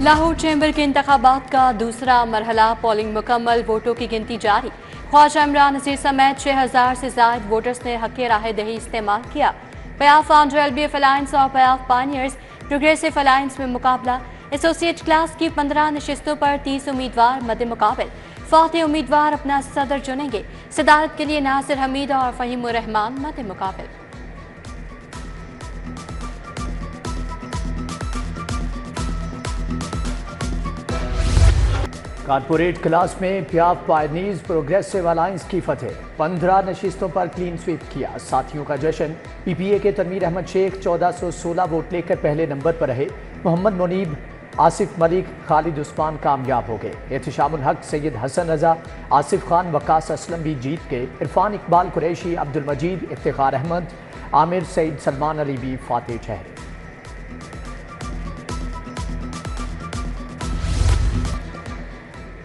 Lahore chamber के इंतखाबात का दूसरा मरहला पोलिंग मुकम्मल, वोटों की गिनती जारी। ख्वाजा इमरान नज़ीर समेत 6000 से ज़ायद वोटर्स ने हक़ राह दही इस्तेमाल किया। पयाफ फाउंडर LBF अलायंस और पयाफ पायनियर्स प्रोग्रेसिव अलायंस में मुकाबला। एसोसिएट क्लास की 15 नशिस्तों पर 30 उम्मीदवार मद्दे मुकाबल। फातिह उम्मीदवार अपना सदर चुनेंगे। सदारत के लिए नासिर हमीद और फ़हीमुर रहमान मद्दे मुकाबल। कारपोरेट क्लास में पयाफ पायनियर्स प्रोग्रेसिव अलायंस की फतेह। 15 नशिस्तों पर क्लीन स्वीप किया। साथियों का जश्न। PPA के तनवीर अहमद शेख 1416 वोट लेकर पहले नंबर पर रहे। मोहम्मद मुनीब, आसिफ मलिक, खालिद उस्मान कामयाब हो गए। एहतशामुल हक, सैयद हसन रजा, आसिफ खान, वकास असलम भी जीत गए। इरफान इकबाल कुरैशी, अब्दुल मजीद, इफ्तिखार अहमद, आमिर सईद, सलमान अली भी फातेह ठहरे।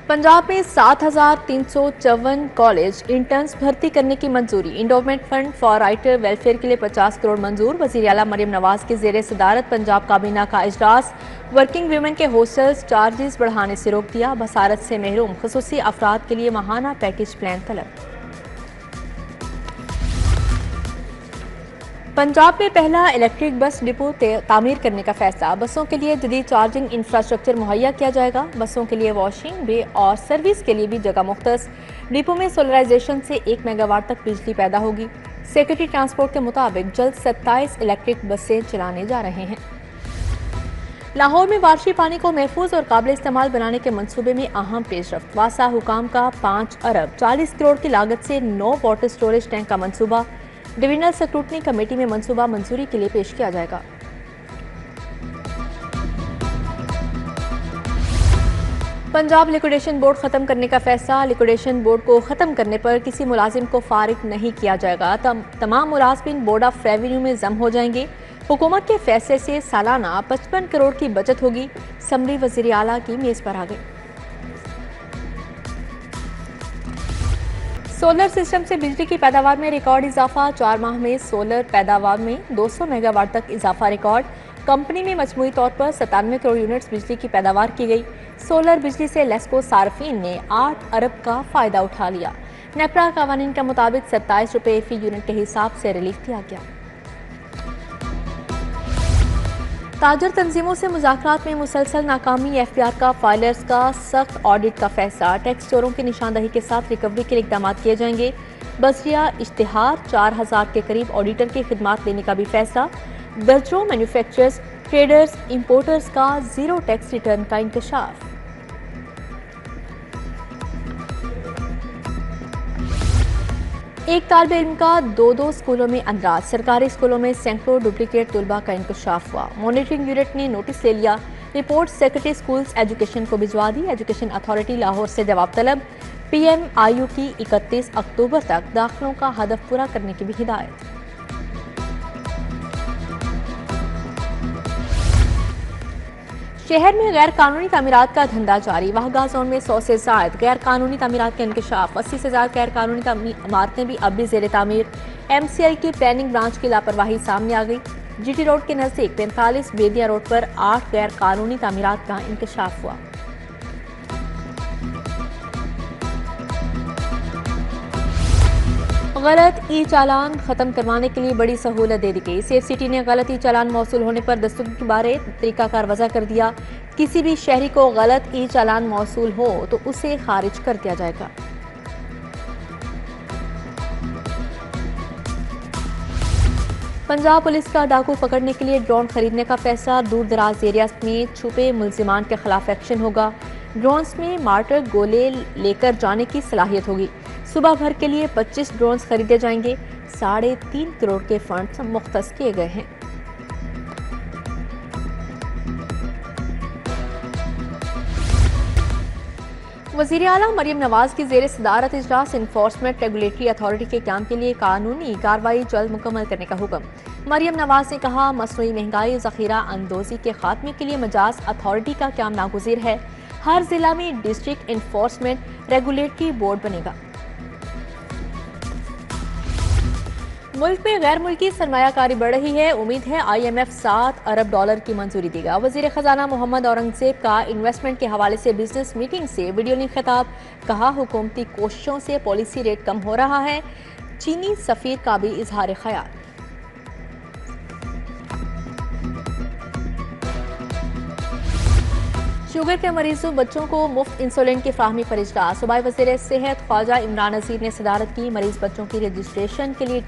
पंजाब में 7354 कॉलेज इंटर्न्स भर्ती करने की मंजूरी। Endowment fund for writer welfare के लिए 50 करोड़ मंजूर। वज़ीर आला मरियम नवाज के ज़ेरे सदारत पंजाब काबीना का इजलास। वर्किंग वीमेन के हॉस्टल्स चार्जेस बढ़ाने से रोक दिया। बसारत से महरूम खुसूसी अफराद के लिए माहाना पैकेज प्लान तलब। पंजाब में पहला इलेक्ट्रिक बस डिपो तामीर करने का फैसला। बसों के लिए जदीद चार्जिंग इंफ्रास्ट्रक्चर मुहैया किया जाएगा। बसों के लिए वॉशिंग बे और सर्विस के लिए भी जगह मुख्तस। डिपो में सोलराइजेशन से 1 मेगावाट तक बिजली पैदा होगी। सेक्रेटरी ट्रांसपोर्ट के मुताबिक जल्द 27 इलेक्ट्रिक बसें चलाने जा रहे हैं। लाहौर में बारिशी पानी को महफूज और काबिल इस्तेमाल बनाने के मंसूबे में अहम पेशरफ्त। वासा हुकाम का 5 अरब 40 करोड़ की लागत से 9 वाटर स्टोरेज टैंक का मंसूबा डिविजनल स्क्रूटनी कमेटी में मंसूबा मंजूरी के लिए पेश किया जाएगा। पंजाब लिक्विडेशन बोर्ड खत्म करने का फैसला। लिक्विडेशन बोर्ड को खत्म करने पर किसी मुलाजिम को फारिग नहीं किया जाएगा। तमाम मुलाजिमीन बोर्ड ऑफ रेवेन्यू में जम हो जाएंगे। हुकूमत के फैसले से सालाना 55 करोड़ की बचत होगी। समरी वज़ीर आला की मेज पर आ गई। सोलर सिस्टम से बिजली की पैदावार में रिकॉर्ड इजाफा। 4 माह में सोलर पैदावार में 200 मेगावाट तक इजाफा रिकॉर्ड। कंपनी में मजमूई तौर पर 97 करोड़ यूनिट्स बिजली की पैदावार की गई। सोलर बिजली से लेस्को सार्फिन ने 8 अरब का फायदा उठा लिया। नेपरा कानून के मुताबिक 27 रुपये फी यूनिट के हिसाब से रिलीफ दिया गया। ताजर तंजीमों से मुज़ाकरात में मुसलसल नाकामी। FBI का फाइलर्स का सख्त ऑडिट का फैसला। टैक्स चोरों की निशानदही के साथ रिकवरी के लिए इकदाम किए जाएंगे। बजरिया इश्तिहार 4000 के करीब ऑडिटर की खिदमात लेने का भी फैसला। दर्जनों मैन्युफैक्चरर्स, ट्रेडर्स, इंपोर्टर्स का जीरो टैक्स रिटर्न का इंकशाफ। एक तालिब इल्म का 2 स्कूलों में अंदराज। सरकारी स्कूलों में सैकड़ों डुप्लीकेट तुलबा का इंकशाफ हुआ। मॉनिटरिंग यूनिट ने नोटिस ले लिया। रिपोर्ट सेक्रेटरी स्कूल्स एजुकेशन को भिजवा दी। एजुकेशन अथॉरिटी लाहौर से जवाब तलब। PMIU की 31 अक्टूबर तक दाखिलों का हदफ पूरा करने की भी हिदायत। शहर में गैर कानूनी तामीरात का धंधा जारी। वाहगा जोन में 100 से ज़ायद गैर कानूनी तामीरात का इंकशाफ। 80 से ज़ायद गैर कानूनी इमारतें भी अब भी ज़ेर तामीर। MCI की प्लानिंग ब्रांच की लापरवाही सामने आ गई। GT रोड के नज़दीक 45 बेदिया रोड पर 8 गैर कानूनी तामीरात का इंकशाफ हुआ। गलत ई चालान खत्म करवाने के लिए बड़ी सहूलत दे दी गई। सेफ सिटी ने गलत ई चालान मौसूल होने पर दस्तूर के बारे तरीकाकार वज़ा कर दिया। किसी भी शहरी को गलत ई चालान मौसूल हो तो उसे खारिज कर दिया जाएगा। पंजाब पुलिस का डाकू पकड़ने के लिए ड्रोन खरीदने का फैसला। दूर दराज एरिया में छुपे मुल्जिमान के खिलाफ एक्शन होगा। ड्रोन्स में मार्टर गोले लेकर जाने की सलाहियत होगी। सुबह भर के लिए 25 ड्रोन्स खरीदे जाएंगे। 3.5 करोड़ के फंड मुख्तस किए गए हैं। वज़ीर आला मरियम नवाज की ज़ेर सदारत इजलास। इन्फोर्समेंट रेगुलेटरी अथॉरिटी के काम के लिए कानूनी कार्रवाई जल्द मुकम्मल करने का हुक्म। मरियम नवाज ने कहा, मसनूई महंगाई ज़ख़ीरा अंदोज़ी के खात्मे के लिए मजाज अथॉरिटी का काम नागुज़ीर है। हर जिला में डिस्ट्रिक्ट इन्फोर्समेंट रेगुलेटरी बोर्ड बनेगा। मुल्क में गैर मुल्की सरमायाकारी बढ़ रही है। उम्मीद है IMF 7 अरब डॉलर की मंजूरी देगा। वजीर खजाना मोहम्मद औरंगजेब का इन्वेस्टमेंट के हवाले से बिजनेस मीटिंग से वीडियो लिंक खिताब। कहा, हुकूमती कोशिशों से पॉलिसी रेट कम हो रहा है। चीनी सफीर का भी इजहार ख्याल। शुगर के मरीजों बच्चों को मुफ्त इंसुलिन की फ्राहमी पर इजलास। सूबाई वज़ीर सेहत ख्वाजा इमरान नज़ीर ने सदारत की। मरीज बच्चों की रजिस्ट्रेशन के लिए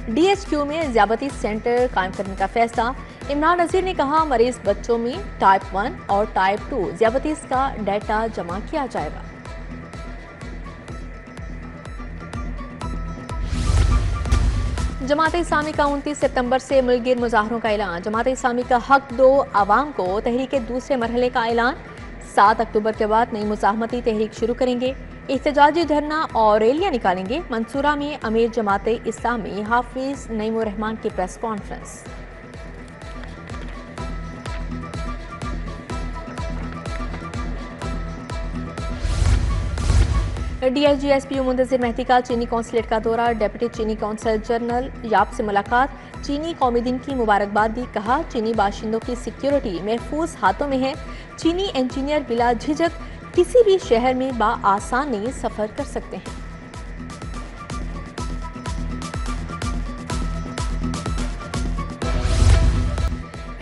DHQ में ज़्यादती सेंटर कायम करने का फैसला। इमरान नज़ीर ने कहा, मरीज बच्चों में टाइप 1 और टाइप 2 ज़्यादती का डाटा जमा किया जाएगा। जमात इस्लामी का 29 सितंबर से मुल्कगिर मुजाहरों का ऐलान। जमात इस्लामी का हक दो आवाम को तहरीक के दूसरे मरहले का ऐलान। 7 अक्टूबर के बाद नई मुजाहमती तहरीक शुरू करेंगे। एहतजाजी धरना और रैलियां निकालेंगे। मंसूरा में अमीर जमात इस्लामी हाफिज नईमुर रहमान की press conference. DIG SP Muntazir Mehdi का चीनी कौंसलेट का दौरा। डेप्यूटी चीनी कौंसल जनरल याब से मुलाकात। चीनी कौमी दिन की मुबारकबाद दी। कहा, चीनी बाशिंदों की सिक्योरिटी महफूज हाथों में है। चीनी इंजीनियर बिला झिझक किसी भी शहर में बाआसानी सफर कर सकते हैं।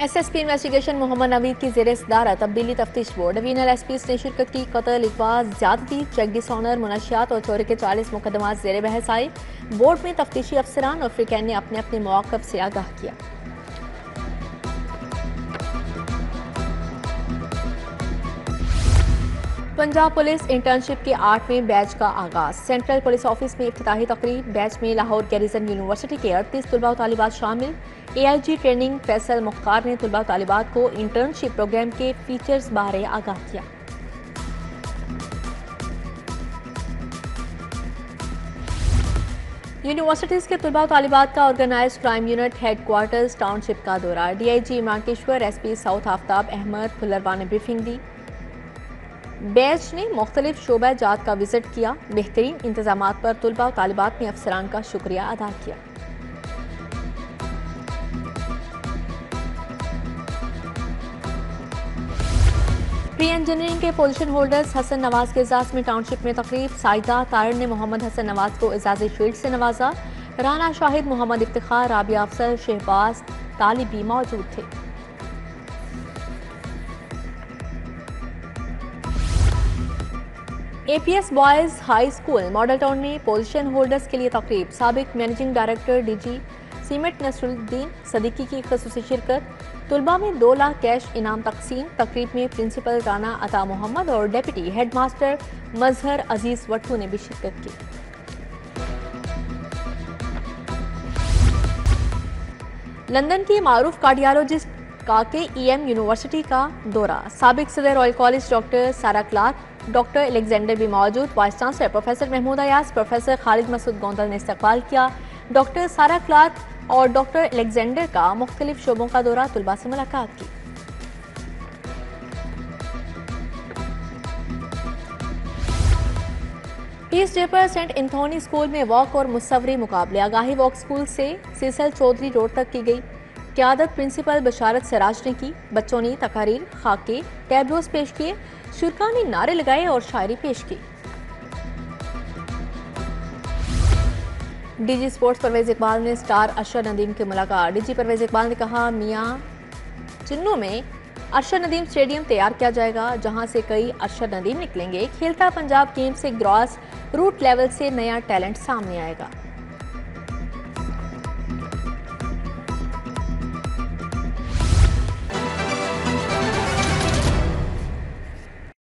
SSP इन्वेस्टिगेशन मोहम्मद नवीद की ज़ेर सदारत तब्दीली तफ्तीश बोर्ड। डिवीजनल SPs ने शिरकत की। कत्ल, इगवा, ज्यादती, चेक डिसऑनर, मुनशियात और चोरी के 40 मुकदमात ज़ेर बहस आए। बोर्ड में तफ्तीशी अफसरान और फ्रीकैन ने अपने अपने मौक़िफ़ से आगाह किया। पंजाब पुलिस इंटर्नशिप के 8वें बैच का आगाज। सेंट्रल पुलिस ऑफिस में इफ्तिताही तकरीब। बैच में लाहौर गैरिजन यूनिवर्सिटी के 38 तलबा व तालिबात शामिल। AIG ट्रेनिंग फैसल मुख्तार ने तलबा व तालिबात को इंटर्नशिप प्रोग्राम के फीचर्स बारे आगाह किया। यूनिवर्सिटीज के तलबा व तालिबात का organise crime unit headquarters township का दौरा। DIG Imran Kishwar, SP south Aftab Ahmed Phularwa ने ब्रीफिंग दी। बैच ने मुख्तलिफ शोबा जात का विजिट किया। बेहतरीन इंतजामात पर तलबा व तालिबात ने अफसरान का शुक्रिया अदा किया। प्री इंजीनियरिंग के पोजीशन होल्डर्स हसन नवाज के एजाज में टाउनशिप में तकरीब। साइदा तारण ने मोहम्मद हसन नवाज को एजाजी शील्ड से नवाजा। राना शाहिद, मोहम्मद इफ्तिखार, राबिया अफसर, शहबाज तालिबी मौजूद थे। APS boys high school model town में पोजीशन होल्डर्स के लिए तकरीब। साबिक managing director DG cement Nasruddin Siddiqui की खसूसी शिरकत। तुलबा में 2 लाख कैश इनाम तकसीम। तकरीब में प्रिंसिपल राना अता मोहम्मद और डेप्यूटी हेडमास्टर मजहर अजीज वट्टू ने भी शिरकत की। लंदन की मारूफ कार्डियोलॉजिस्ट काके EM यूनिवर्सिटी का दौरा। साबिक सदर royal college doctor Sarah Clarke, doctor Alexander भी मौजूद। Vice chancellor professor Mahmood Ayaz, professor Khalid Masood Gondal ने इस्तकबाल किया। डॉक्टर सारा क्लार्क और डॉक्टर अलेक्जेंडर का मुख्तलिफ शोबों का दौरा। तुलबा से मुलाकात की। पीस डे पर सेंट एंथोनी स्कूल में वॉक और मुसव्वरी मुकाबले। आगाही वॉक स्कूल से सीसल चौधरी रोड तक की गई। क़यादत प्रिंसिपल बशारत सराज ने की। बच्चों ने तकारीर, खाके, टैबलोस पेश किए। शुरा ने नारे लगाए और शायरी पेश की। DG स्पोर्ट्स परवेज इकबाल ने स्टार अरशद नदीम की मुलाकात। DG परवेज इकबाल ने कहा, मियां चिन्नू में अरशद नदीम स्टेडियम तैयार किया जाएगा, जहां से कई अरशद नदीम निकलेंगे। खेलता पंजाब गेम से ग्रॉस रूट लेवल से नया टैलेंट सामने आएगा।